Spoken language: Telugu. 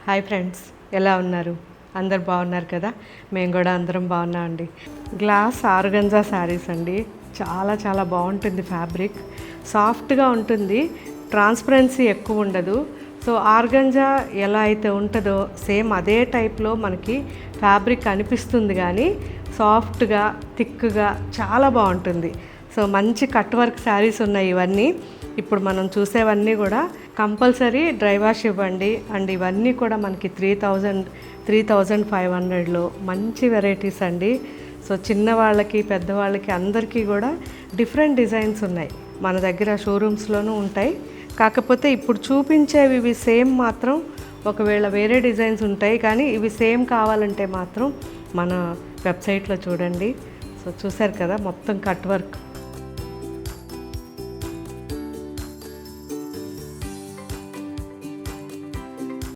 హాయ్ ఫ్రెండ్స్, ఎలా ఉన్నారు? అందరు బాగున్నారు కదా? మేము కూడా అందరం బాగున్నామండి. గ్లాస్ ఆర్గంజా శారీస్ అండి. చాలా చాలా బాగుంటుంది. ఫ్యాబ్రిక్ సాఫ్ట్గా ఉంటుంది, ట్రాన్స్పరెన్సీ ఎక్కువ ఉండదు. సో ఆర్గంజా ఎలా అయితే ఉంటుందో సేమ్ అదే టైప్లో మనకి ఫ్యాబ్రిక్ అనిపిస్తుంది, కానీ సాఫ్ట్గా థిక్గా చాలా బాగుంటుంది. సో మంచి కట్ వర్క్ శారీస్ ఉన్నాయి ఇవన్నీ. ఇప్పుడు మనం చూసేవన్నీ కూడా కంపల్సరీ డ్రై వాష్ ఇవ్వండి. అండ్ ఇవన్నీ కూడా మనకి 3500లో మంచి వెరైటీస్ అండి. సో చిన్నవాళ్ళకి పెద్దవాళ్ళకి అందరికీ కూడా డిఫరెంట్ డిజైన్స్ ఉన్నాయి. మన దగ్గర షోరూమ్స్లోనూ ఉంటాయి. కాకపోతే ఇప్పుడు చూపించేవి ఇవి సేమ్ మాత్రం, ఒకవేళ వేరే డిజైన్స్ ఉంటాయి, కానీ ఇవి సేమ్ కావాలంటే మాత్రం మన వెబ్సైట్లో చూడండి. సో చూసారు కదా, మొత్తం కట్ వర్క్